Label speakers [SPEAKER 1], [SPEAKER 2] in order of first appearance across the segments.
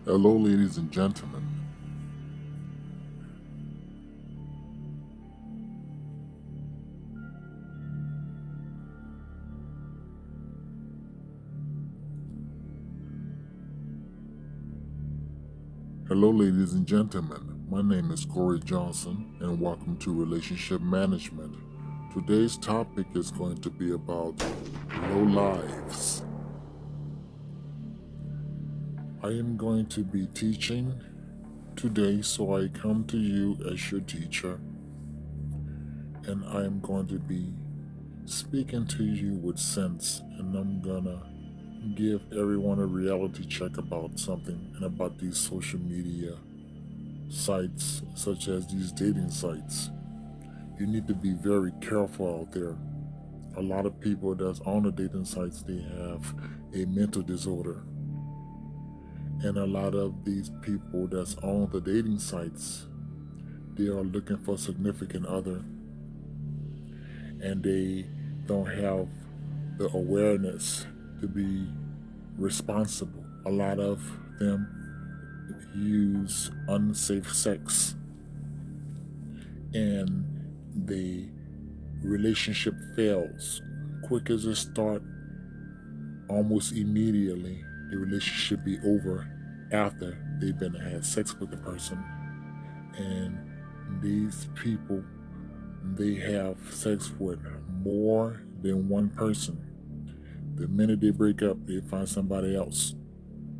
[SPEAKER 1] Hello, ladies and gentlemen. Hello, ladies and gentlemen. My name is Corey Johnson, and welcome to Relationship Management. Today's topic is going to be about low lives. I am going to be teaching today, so I come to you as your teacher, and I am going to be speaking to you with sense, and I'm gonna give everyone a reality check about something and about these social media sites, such as these dating sites. You need to be very careful out there. A lot of people that's on the dating sites, they have a mental disorder. And a lot of these people that's on the dating sites, they are looking for a significant other, and they don't have the awareness to be responsible. A lot of them use unsafe sex, and the relationship fails. Quick as it start, almost immediately the relationship be over after they've been had sex with the person. And these people, they have sex with more than one person. The minute they break up, they find somebody else,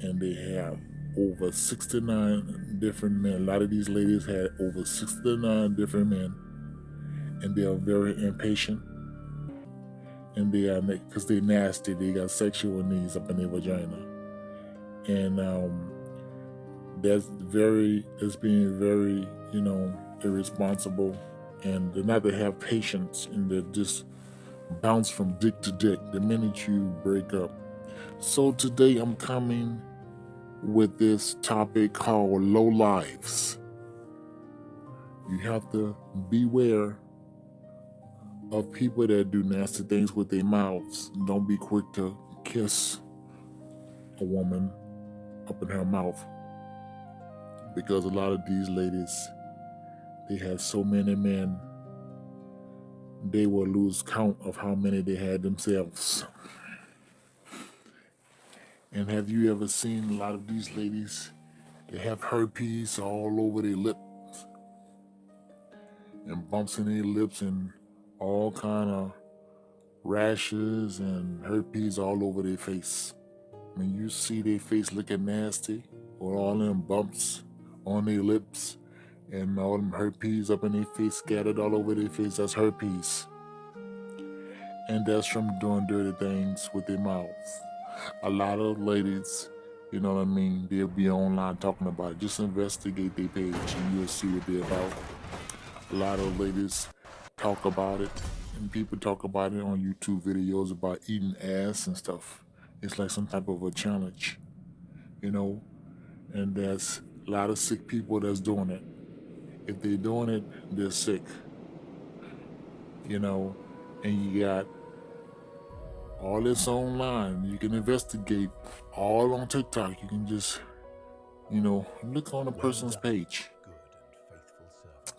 [SPEAKER 1] and they have over 69 different men. A lot of these ladies had over 69 different men, and they are very impatient, and they are, because they're nasty, they got sexual needs up in their vagina. And that's being very, irresponsible, and they're not to have patience, and they just bounce from dick to dick the minute you break up. So today I'm coming with this topic called low lives. You have to beware of people that do nasty things with their mouths. Don't be quick to kiss a woman up in her mouth, because a lot of these ladies, they have so many men, they will lose count of how many they had themselves. And have you ever seen a lot of these ladies? They have herpes all over their lips, and bumps in their lips, and all kind of rashes and herpes all over their face. When you see their face looking nasty, with all them bumps on their lips and all them herpes up in their face, scattered all over their face, that's herpes. And that's from doing dirty things with their mouths. A lot of ladies, you know what I mean, they'll be online talking about it. Just investigate their page and you'll see what they're about. A lot of ladies talk about it, and people talk about it on YouTube videos about eating ass and stuff. It's like some type of a challenge, you know, and there's a lot of sick people that's doing it. If they're doing it, they're sick, and you got all this online. You can investigate all on TikTok. You can just, look on a person's page.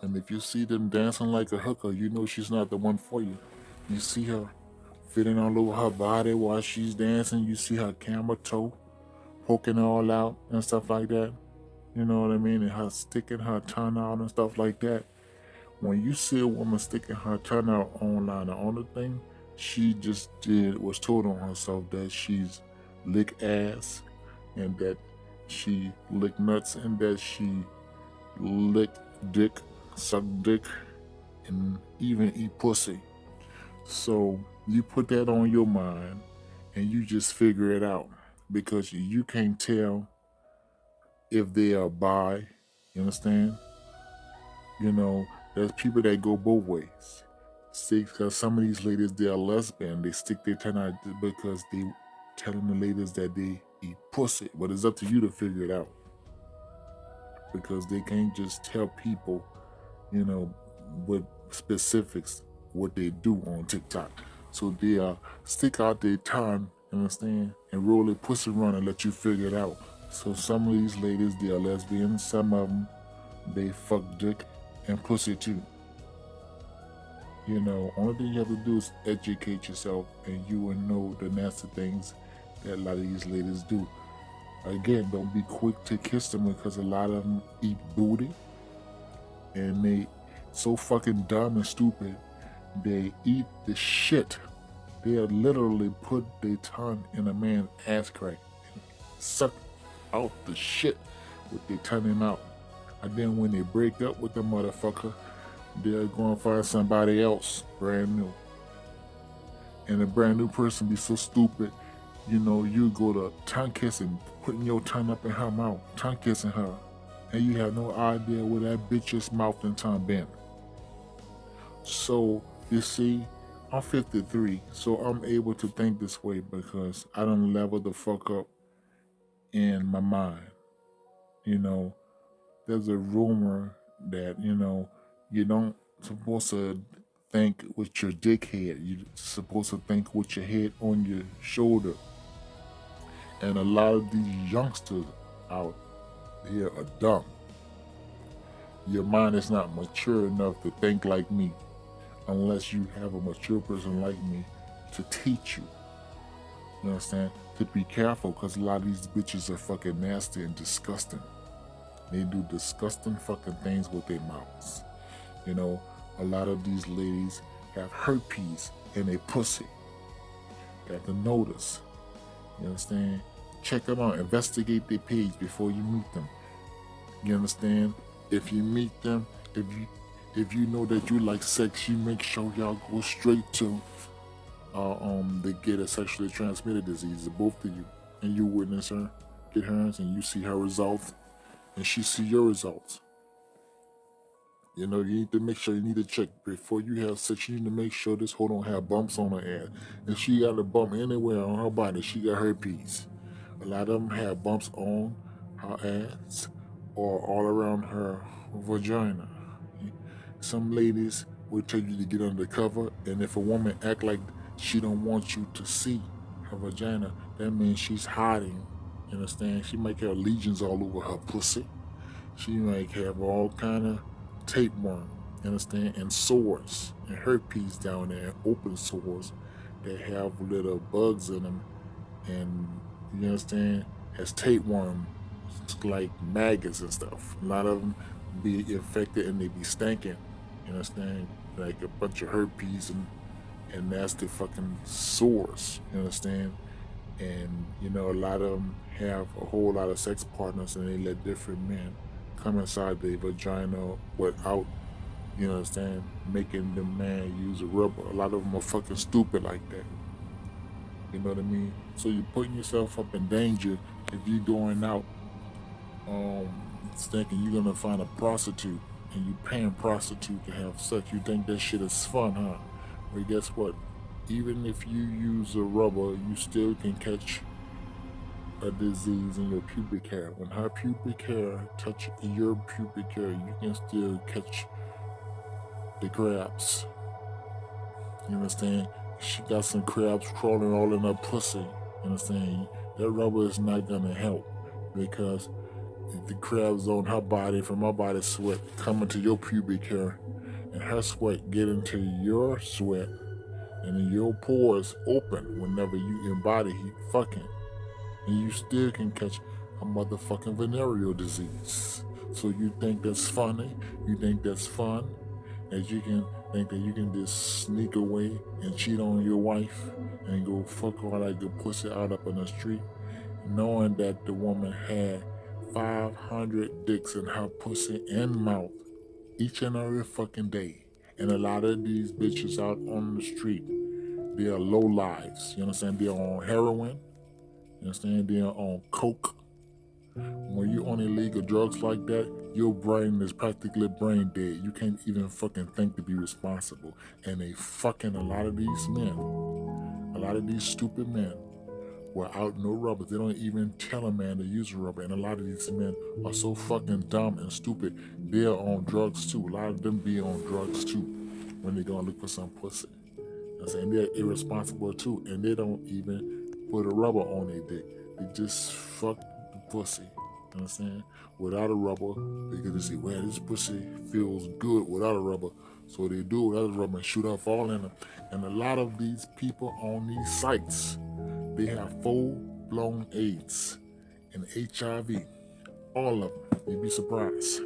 [SPEAKER 1] And if you see them dancing like a hooker, you know she's not the one for you. You see her fitting all over her body while she's dancing. You see her camera toe poking all out and stuff like that. You know what I mean? And her sticking her tongue out and stuff like that. When you see a woman sticking her tongue out online, the only thing she just did was told on herself that she's lick ass, and that she lick nuts, and that she lick dick, suck dick, and even eat pussy. So you put that on your mind and you just figure it out, because you can't tell if they are bi. You understand? There's people that go both ways. See, because some of these ladies, they are lesbian. They stick their tongue out because they telling the ladies that they eat pussy. But it's up to you to figure it out, because they can't just tell people, with specifics what they do on TikTok. So they stick out their tongue, understand, and roll their pussy around and let you figure it out. So some of these ladies, they are lesbians. Some of them, they fuck dick and pussy too. Only thing you have to do is educate yourself, and you will know the nasty things that a lot of these ladies do. Again, don't be quick to kiss them because a lot of them eat booty, and they so fucking dumb and stupid. They eat the shit. They literally put their tongue in a man's ass crack and suck out the shit with their tongue out. And then when they break up with the motherfucker, they're going to find somebody else brand new. And the brand new person be so stupid, you go to tongue kissing, putting your tongue up in her mouth, tongue kissing her, and you have no idea where that bitch's mouth and tongue been. So, you see, I'm 53, so I'm able to think this way because I done leveled the fuck up in my mind. There's a rumor that, you don't supposed to think with your dickhead. You're supposed to think with your head on your shoulder. And a lot of these youngsters out here are dumb. Your mind is not mature enough to think like me unless you have a mature person like me to teach you. You understand? To be careful because a lot of these bitches are fucking nasty and disgusting. They do disgusting fucking things with their mouths. A lot of these ladies have herpes in their pussy. You have to notice. You understand? Check them out. Investigate their page before you meet them. You understand? If you meet them, if you know that you like sex, you make sure y'all go straight to they get a sexually transmitted disease, both of you, and you witness her, get hers, and you see her results, and she see your results. You need to make sure, you need to check before you have sex. You need to make sure this hoe don't have bumps on her ass. If she got a bump anywhere on her body, she got herpes. A lot of them have bumps on her ass or all around her vagina. Some ladies will tell you to get under cover, and if a woman act like she don't want you to see her vagina, that means she's hiding. You understand? She might have lesions all over her pussy. She might have all kind of tapeworm, you understand, and sores and herpes down there, open sores that have little bugs in them, and you understand, has tapeworm, like maggots and stuff. A lot of them be infected and they be stinking. You understand, like a bunch of herpes and nasty fucking sores. You understand, and a lot of them have a whole lot of sex partners and they let different men come inside their vagina without, understand, making the man use a rubber. A lot of them are fucking stupid like that. You know what I mean? So you're putting yourself up in danger if you're going out thinking you're gonna find a prostitute and you paying prostitute to have sex. You think that shit is fun, huh? Well, guess what? Even if you use a rubber, you still can catch a disease in your pubic hair. When her pubic hair touch your pubic hair, you can still catch the crabs. You understand? She got some crabs crawling all in her pussy. You understand? That rubber is not gonna help because the crabs on her body from her body sweat coming to your pubic hair, and her sweat get into your sweat, and your pores open whenever you embody heat fucking. And you still can catch a motherfucking venereal disease. So you think that's funny? You think that's fun? That you can think that you can just sneak away and cheat on your wife and go fuck her like a pussy out up in the street, knowing that the woman had 500 dicks in her pussy and mouth each and every fucking day. And a lot of these bitches out on the street, they are low lives. You understand? They're on heroin. You understand? They're on coke. When you're on illegal drugs like that, your brain is practically brain dead. You can't even fucking think to be responsible. And they fucking a lot of these men, a lot of these stupid men, without no rubber. They don't even tell a man to use a rubber. And a lot of these men are so fucking dumb and stupid. They're on drugs too. A lot of them be on drugs too when they go and look for some pussy. I'm saying they're irresponsible too, and they don't even put a rubber on their dick. They just fuck the pussy. You understand? Without a rubber, because they say, well, this pussy feels good without a rubber. So they do it without a rubber and shoot off all in them. And a lot of these people on these sites, they have full-blown AIDS and HIV. All of them. You'd be surprised.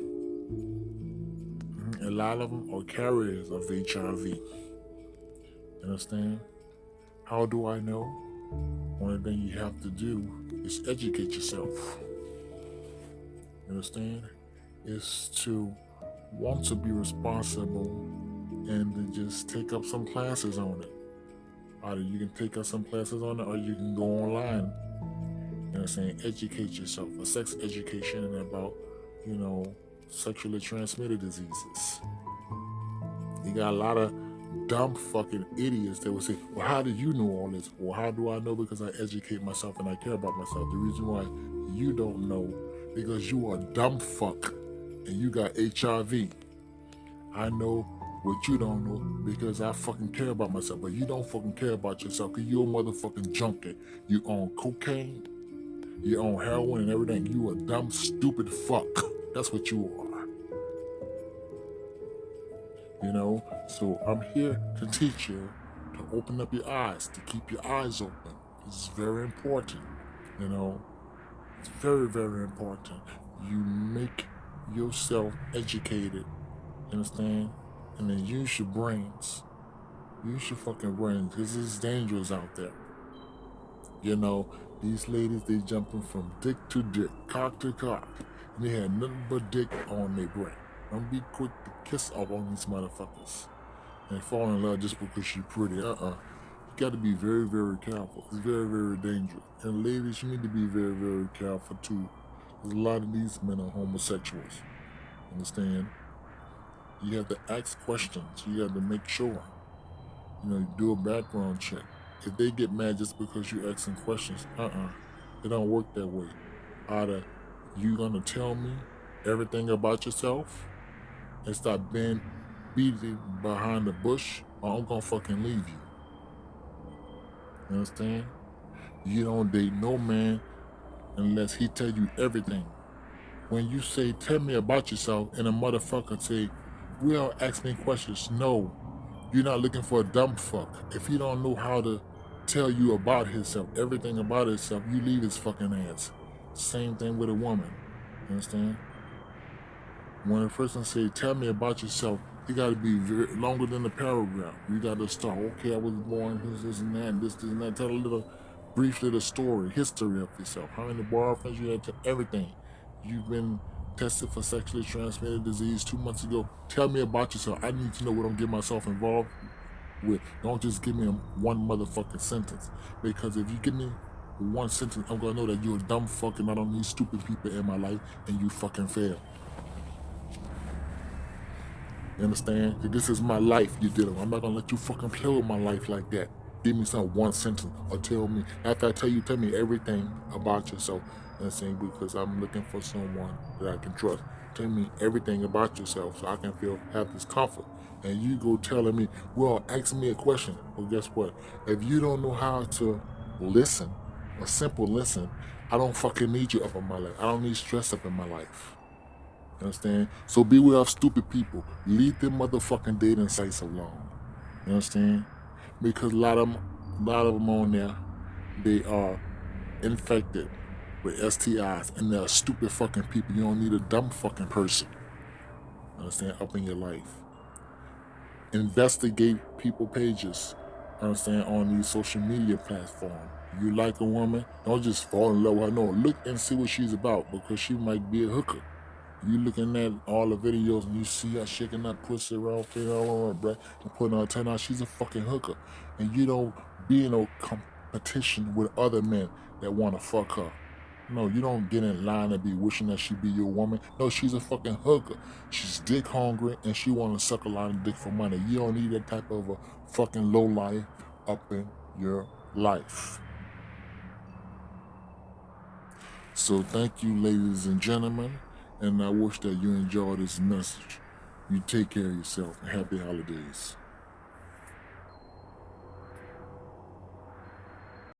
[SPEAKER 1] A lot of them are carriers of HIV. You understand? How do I know? One thing you have to do is educate yourself. You understand? Is to want to be responsible and to just take up some classes on it. Either you can take up some classes on it or you can go online. You know what I'm saying? Educate yourself. A sex education and about, sexually transmitted diseases. You got a lot of dumb fucking idiots that would say, well, how do you know all this? Well, how do I know? Because I educate myself and I care about myself. The reason why you don't know, because you are a dumb fuck and you got HIV. I know what you don't know because I fucking care about myself, but you don't fucking care about yourself because you're a motherfucking junkie. You own cocaine, you own heroin and everything. You a dumb, stupid fuck. That's what you are. So I'm here to teach you to open up your eyes, to keep your eyes open. This is very important. It's very, very important. You make yourself educated, understand? And then use your brains. Use your fucking brains, because it's dangerous out there. These ladies, they jumping from dick to dick, cock to cock, and they had nothing but dick on their brain. Don't be quick to kiss up on these motherfuckers and fall in love just because she's pretty. You got to be very, very careful. It's very, very dangerous. And ladies, you need to be very, very careful too. Because a lot of these men are homosexuals. Understand? You have to ask questions. You have to make sure. You do a background check. If they get mad just because you're asking questions, it don't work that way. Either you gonna tell me everything about yourself and stop being beating behind the bush, or I'm gonna fucking leave you. You understand? You don't date no man unless he tell you everything. When you say, tell me about yourself, and a motherfucker say, well, ask me questions. No, you're not looking for a dumb fuck. If he don't know how to tell you about himself, everything about himself, you leave his fucking ass. Same thing with a woman. You understand? When a person say, tell me about yourself, you got to be very, longer than the paragraph. You got to start, okay, I was born, this and that, this and that. Tell a brief little story, history of yourself. How many boyfriends you had, everything. You've been tested for sexually transmitted disease 2 months ago. Tell me about yourself. I need to know what I'm getting myself involved with. Don't just give me one motherfucking sentence. Because if you give me one sentence, I'm going to know that you're a dumb fuck and I don't need stupid people in my life and you fucking fail. You understand? This is my life you're dealing with. I'm not gonna let you fucking play with my life like that. Give me some one sentence or tell me, after I tell me everything about yourself. You know what I'm saying? Because I'm looking for someone that I can trust. Tell me everything about yourself so I can have this comfort. And you go telling me, well, ask me a question. Well, guess what? If you don't know how to listen, a simple listen, I don't fucking need you up in my life. I don't need stress up in my life. Understand? So beware of stupid people. Leave them motherfucking dating sites alone. You understand? Because a lot of them on there, they are infected with STIs and they're stupid fucking people. You don't need a dumb fucking person. Understand? Up in your life. Investigate people pages. Understand? On these social media platforms. You like a woman, don't just fall in love with her. No, look and see what she's about because she might be a hooker. You looking at all the videos and you see her shaking that pussy around, all over, bruh, and putting her 10 out. She's a fucking hooker. And you don't be in no competition with other men that want to fuck her. No, you don't get in line and be wishing that she be your woman. No, she's a fucking hooker. She's dick hungry and she want to suck a lot of dick for money. You don't need that type of a fucking lowlife up in your life. So thank you, ladies and gentlemen. And I wish that you enjoy this message. You take care of yourself and happy holidays.